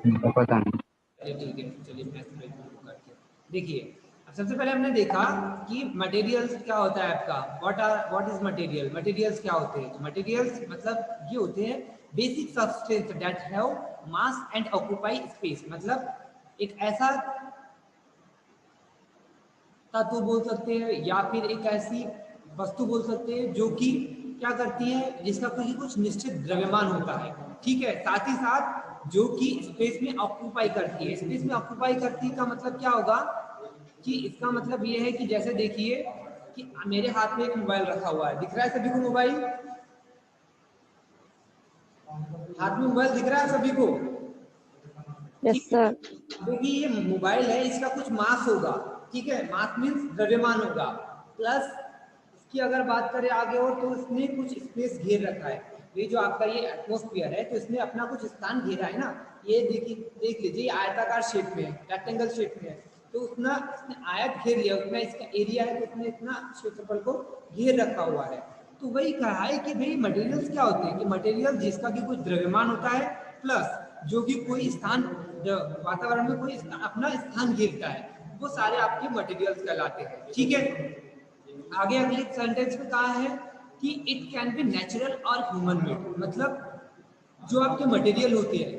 पता नहीं। चलिए ठीक है, चलिए मैं करके देखिए। अब सबसे पहले हमने देखा कि मटेरियल्स क्या होता है आपका, व्हाट इज मटेरियल। मटेरियल्स क्या होते हैं? मटेरियल्स मतलब ये होते हैं basic substance that have mass and occupy space. मतलब एक ऐसा तत्व बोल सकते हैं या फिर एक ऐसी वस्तु बोल सकते हैं जो कि क्या करती है, जिसका कोई कुछ निश्चित द्रव्यमान होता है, ठीक है। साथ ही साथ जो कि स्पेस में ऑक्यूपाई करती है। स्पेस में ऑक्यूपाई करती है का मतलब क्या होगा कि इसका मतलब ये है कि जैसे देखिए कि मेरे हाथ में एक मोबाइल रखा हुआ है, दिख रहा है सभी को मोबाइल? हाथ में मोबाइल दिख रहा है सभी को? यस ठीक है। सर। देखिए ये मोबाइल है, इसका कुछ मास होगा, ठीक है। मास मीन्स द्रव्यमान होगा, प्लस इसकी अगर बात करें आगे और तो इसने कुछ स्पेस घेर रखा है। ये जो आपका ये एटमॉस्फेयर है तो इसने अपना कुछ स्थान घेरा है ना। ये देखिए, देख लीजिए ये आयताकार शेप में है, रेक्टेंगल शेप में है, तो उतना इसने आयत घेर लिया, उतना इसका एरिया है, तो उसने इतना क्षेत्रफल को घेर रखा हुआ है। तो वही कहा है कि भाई मटेरियल्स क्या होते हैं कि मटेरियल जिसका कि कुछ द्रव्यमान होता है, प्लस जो कि कोई स्थान वातावरण में कोई अपना स्थान घेरता है, वो सारे आपके मटेरियल्स कहलाते हैं, ठीक है। आगे अगले सेंटेंस में कहा है कि इट कैन बी नेचुरल और ह्यूमन मेड। मतलब जो आपके मटेरियल होते हैं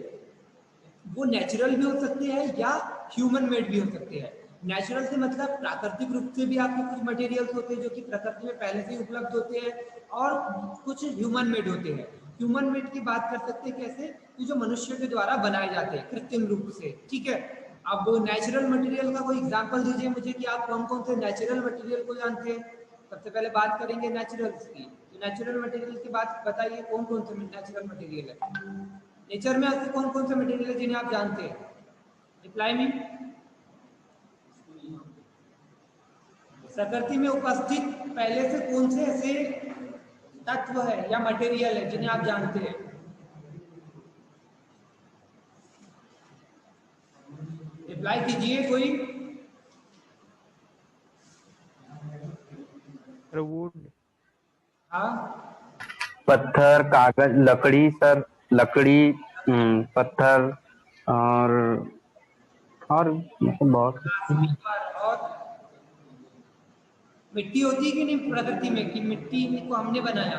वो नेचुरल भी हो सकते हैं या ह्यूमन मेड भी हो सकते हैं। नेचुरल से मतलब प्राकृतिक रूप से भी आपके कुछ मटेरियल्स होते हैं जो कि प्रकृति में पहले से ही उपलब्ध होते हैं, और कुछ ह्यूमन मेड होते हैं। ह्यूमन मेड की बात कर सकते हैं कैसे, कि जो मनुष्य के द्वारा बनाए जाते हैं कृत्रिम रूप से, ठीक है। अब नेचुरल मटेरियल का कोई एग्जांपल दीजिए मुझे कि आप कौन कौन से नेचुरल मटेरियल को जानते हैं। सबसे पहले बात करेंगे नेचुरल्स की, तो नेचुरल मटेरियल की बात बताइए, कौन कौन से नेचुरल मटेरियल है नेचर में? ऐसे कौन कौन से मटेरियल है जिन्हें आप जानते हैं? Reply me. प्रकृति में उपस्थित पहले से कौन से ऐसे तत्व है या मटेरियल है जिन्हें आप जानते हैं? रिप्लाई कीजिए कोई। वुड। हाँ, पत्थर, कागज, लकड़ी सर। लकड़ी, पत्थर, और और मतलब बहुत कुछ। और मिट्टी होती है कि नहीं प्रकृति में, कि मिट्टी को हमने बनाया?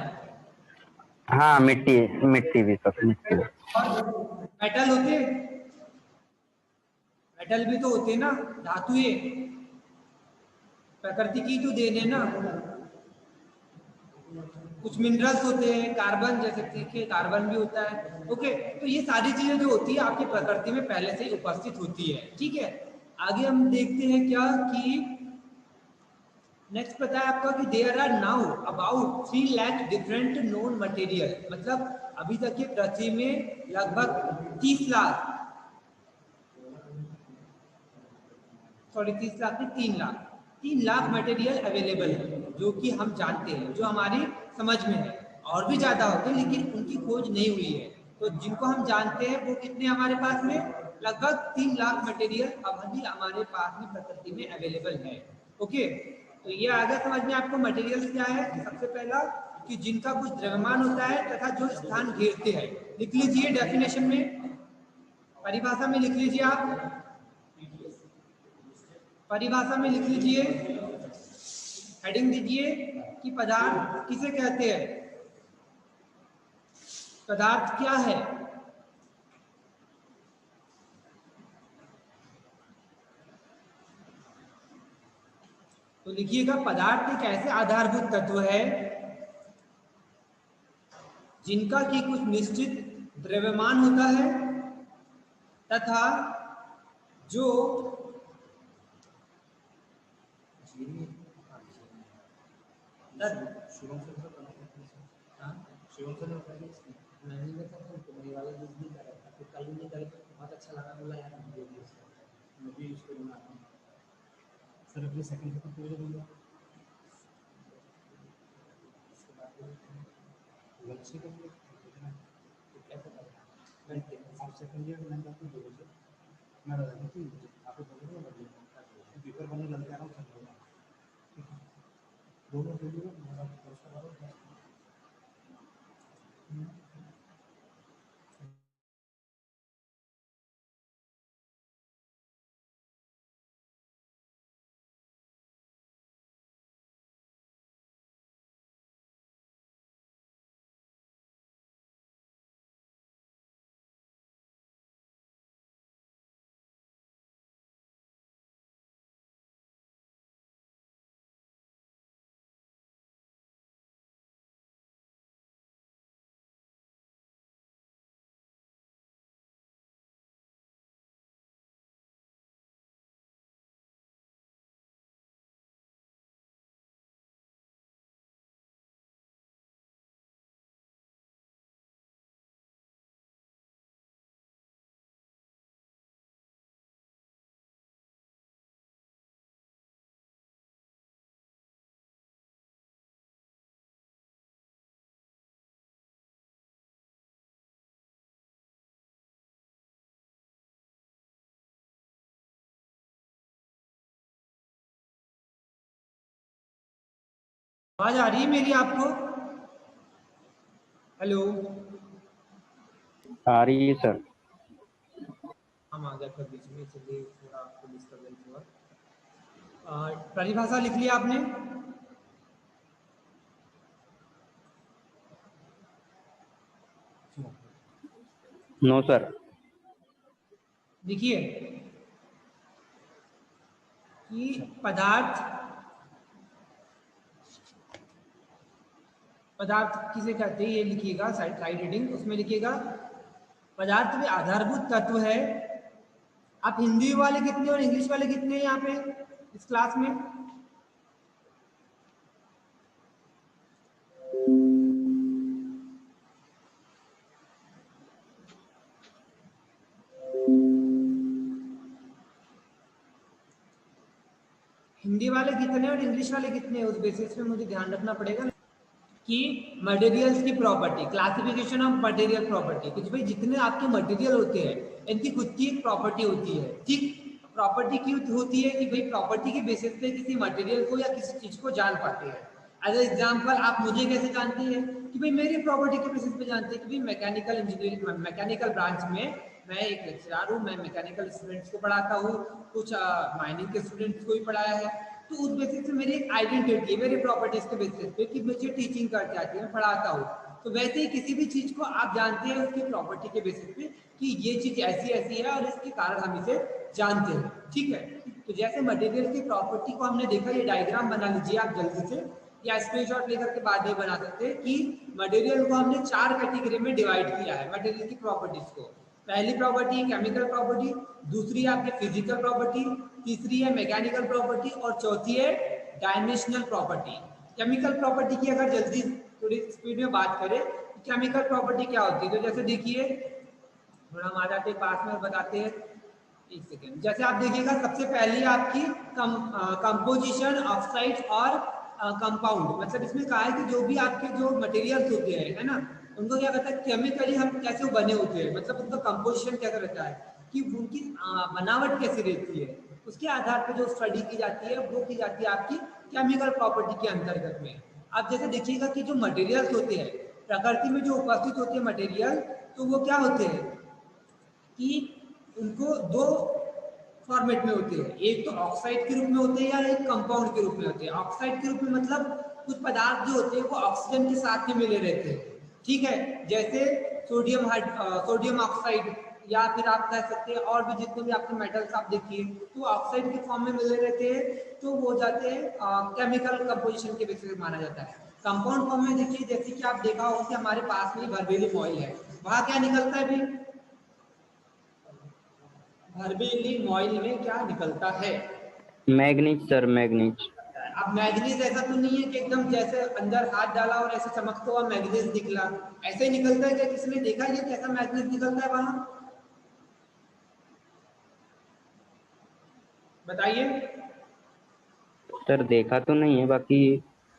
हाँ, मिट्टी। मिट्टी भी सर, मिट्टी। और मेटल होते हैं, मेटल भी तो होते हैं ना, धातुएं प्रकृति की तो देन है ना। कुछ मिनरल्स होते हैं, कार्बन जैसे देखिए कार्बन भी होता है, ओके। तो ये सारी चीजें जो होती है आपकी प्रकृति में पहले से ही उपस्थित होती है, ठीक है। आगे हम देखते हैं क्या कि नेक्स्ट पता है आपका कि there are now about 3 lakh different known material. मतलब अभी तक की पृथ्वी में लगभग 30 लाख, सॉरी 30 लाख नहीं 3 लाख, 3 लाख मटेरियल अवेलेबल है जो कि हम जानते हैं, जो हमारी समझ में है। और भी ज्यादा होते हैं लेकिन उनकी खोज नहीं हुई है। तो जिनको हम जानते हैं वो कितने हमारे पास में, लगभग 3 लाख मटेरियल अब भी हमारे पास में प्रकृति में अवेलेबल है, ओके। तो ये आ गया समझ में आपको मटेरियल्स क्या है। सबसे पहला कि जिनका कुछ द्रव्यमान होता है तथा जो स्थान घेरते हैं। लिख लीजिए डेफिनेशन में, परिभाषा में लिख लीजिए आप, परिभाषा में लिख लीजिए, हेडिंग दीजिए कि पदार्थ किसे कहते हैं, पदार्थ क्या है। तो लिखिएगा पदार्थ एक ऐसे आधारभूत तत्व है जिनका कि कुछ निश्चित द्रव्यमान होता है तथा जो मैंने देखा था तो मेरे वाले यूज नहीं कर रहा था, तो कल नहीं करे तो बहुत अच्छा लगा, बोला यार वीडियो यूज कर, मैं भी यूज करूँगा। सर अपने सेकंड पेपर पूरे दूंगा, उसके बाद लक्ष्य को तो कैसे करना। आप सेकंड ईयर में आपको बोलो मैं बता दूँ कि आपको बोलो पेपर बनने लग जा रहा हूँ सब लोग, ठीक है। दोनों आवाज आ रही है मेरी आपको? हेलो, आ रही है सर। हम आ गया था बीच में, चलिए थोड़ा आपको डिस्टर्बेंस हुआ। परिभाषा लिख लिया आपने? No sir. देखिए कि पदार्थ पदार्थ किसे कहते हैं, ये लिखिएगा साइड रीडिंग, उसमें लिखिएगा पदार्थ में आधारभूत तत्व है। आप हिंदी वाले कितने और इंग्लिश वाले कितने हैं यहाँ पे इस क्लास में? हिंदी वाले कितने और इंग्लिश वाले कितने, उस बेसिस पे मुझे ध्यान रखना पड़ेगा कि मटेरियल्स की property, classification of material property, कुछ भाई जितने आपके मटेरियल होते हैं इनकी खुद की एक प्रॉपर्टी होती है। ठीक, प्रॉपर्टी क्यों होती है कि भाई प्रॉपर्टी के बेसिस पे किसी मटेरियल को या किसी चीज को जान पाते हैं। एज एग्जाम्पल आप मुझे कैसे जानते हैं कि भाई मेरी प्रॉपर्टी के बेसिस पे जानते हैं कि भाई मैकेनिकल इंजीनियरिंग, मैकेनिकल ब्रांच में मैं एक लेक्चरर हूँ, मैं मैकेनिकल स्टूडेंट्स को पढ़ाता हूँ, कुछ माइनिंग के स्टूडेंट्स को भी पढ़ाया है, तो उस बेसिस पे मेरी एक आइडेंटिटी है, मेरी प्रॉपर्टीज के बेसिस पे कि मुझे टीचिंग करके आती है, मैं पढ़ाता हूँ। तो वैसे ही किसी भी चीज को आप जानते हैं उसकी प्रॉपर्टी के बेसिस पे कि ये चीज ऐसी ऐसी है और इसके कारण हम इसे जानते हैं। ठीक है, तो जैसे मटेरियल की प्रॉपर्टी को हमने देखा, ये डायग्राम बना लीजिए आप जल्दी से, या स्क्रीनशॉट लेकर के बाद में बना सकते हैं कि मटेरियल को हमने 4 कैटेगरी में डिवाइड किया है मटेरियल की प्रॉपर्टीज को। पहली प्रॉपर्टी है केमिकल प्रॉपर्टी, दूसरी है आपकी फिजिकल प्रॉपर्टी, तीसरी है मैकेनिकल प्रॉपर्टी और चौथी है डायमेंशनल प्रॉपर्टी। केमिकल प्रॉपर्टी की अगर जल्दी थोड़ी स्पीड में बात करें, केमिकल प्रॉपर्टी क्या होती है, तो जैसे देखिए थोड़ा हम आ जाते हैं पास में और बताते हैं, एक सेकेंड। जैसे आप देखिएगा सबसे पहली आपकी कंपोजिशन, ऑक्साइड और कंपाउंड, मतलब इसमें कहा है कि जो भी आपके जो मटेरियल्स होते हैं, है ना, उनको क्या कहता है केमिकली हम कैसे बने होते हैं, मतलब उनका कंपोजिशन कैसा रहता है, कि उनकी बनावट कैसी रहती है, उसके आधार पर जो स्टडी की जाती है वो की जाती है आपकी केमिकल प्रॉपर्टी के अंतर्गत में। आप जैसे देखिएगा कि जो मटेरियल्स होते हैं प्रकृति में जो उपस्थित होते हैं मटेरियल, तो वो क्या होते हैं कि उनको दो फॉर्मेट में होते हैं, एक तो ऑक्साइड के रूप में होते हैं या एक कंपाउंड के रूप में होते हैं। ऑक्साइड के रूप में मतलब कुछ पदार्थ जो होते हैं वो ऑक्सीजन के साथ में मिले रहते हैं। ठीक है, जैसे सोडियम ऑक्साइड, या फिर आप कह सकते हैं और भी जितने भी आपके मेटल्स आप देखिए तो ऑक्साइड के फॉर्म में मिले रहते हैं, तो वो जाते हैं केमिकल कंपोजिशन के बेसिस पे माना जाता है। कंपाउंड फॉर्म में देखिए, जैसे कि आप देखा होगा कि हमारे पास में बर्बेरियम ऑयल है, वहां क्या निकलता है भी, बर्बेरियम ऑयल में क्या निकलता है? Manganese sir, manganese. अब मैग्नीज ऐसा तो नहीं है कि एकदम जैसे अंदर हाथ डाला और ऐसे चमकता हुआ मैग्नीज निकला, ऐसे ही निकलता है क्या? किसने देखा ये कैसा मैग्नीज निकलता है वहां, बताइए। सर देखा तो नहीं है, बाकी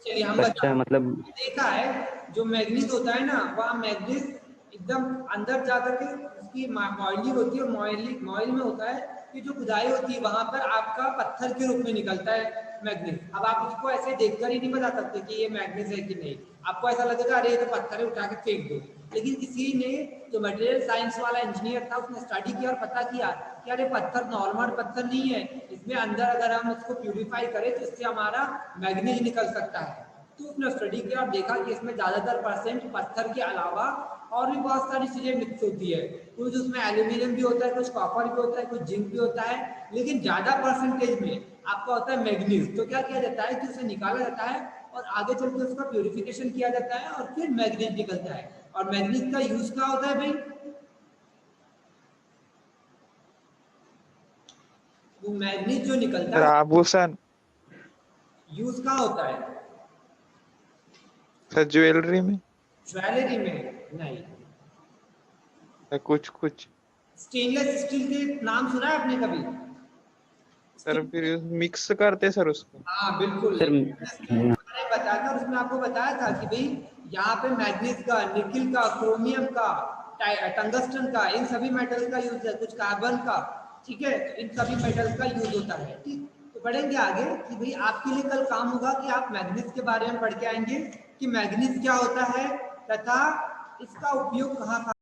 चलिए हम कच्चा बताते, मतलब। देखा है जो मैग्नीज होता है ना, वह मैग्नीज एकदम अंदर जाकर के उसकी मॉइलिंग होती है, मॉइल में होता है कि जो खुदाई होती है वहां पर आपका पत्थर के रूप में निकलता है मैग्नीज। अब आप उसको ऐसे देखकर ही नहीं बता सकते कि ये मैग्नीज है कि नहीं, आपको ऐसा लगेगा अरे ये तो पत्थर है उठा के फेंक दो, लेकिन किसी ने जो मटेरियल साइंस वाला इंजीनियर था उसने स्टडी किया और पता किया कि अरे पत्थर नॉर्मल पत्थर नहीं है, इसमें अंदर अगर हम उसको प्यूरिफाई करें तो इससे हमारा मैग्नीज निकल सकता है। तो उसने स्टडी किया और देखा कि इसमें ज्यादातर परसेंट पत्थर के अलावा और भी बहुत सारी चीजें मिक्स होती है, कुछ उसमें एल्यूमिनियम भी होता है, कुछ कॉपर भी होता है, कुछ जिंक भी होता है, लेकिन ज्यादा परसेंटेज में आपका होता है मैग्नीज। तो क्या किया जाता है कि उसे निकाला जाता है और आगे चल के उसका प्यूरिफिकेशन किया जाता है और फिर मैग्नीज निकलता है। और मैग्नीज का यूज क्या होता है भाई, वो मैग्नीज जो निकलता है आभूषण यूज कहाँ होता है? सर, ज्वेलरी में ज्वेलरी में नहीं। कुछ कुछ स्टेनलेस स्टील के नाम सुना है आपने कभी? सर, फिर मिक्स करते सर उसको। हाँ बिल्कुल, सर मैंने बताया था, उसमें आपको बताया था कि भाई यहाँ पे मैग्नीज का, निकिल का, क्रोमियम का, टंगस्टन का, इन सभी मेटल का यूज है, कुछ कार्बन का, ठीक है, इन सभी मेटल का यूज होता है। ठीक, तो पढ़ेंगे आगे कि भाई आपके लिए कल काम होगा कि आप मैग्नीज के बारे में पढ़ के आएंगे कि मैग्नीज क्या होता है तथा इसका उपयोग कहाँ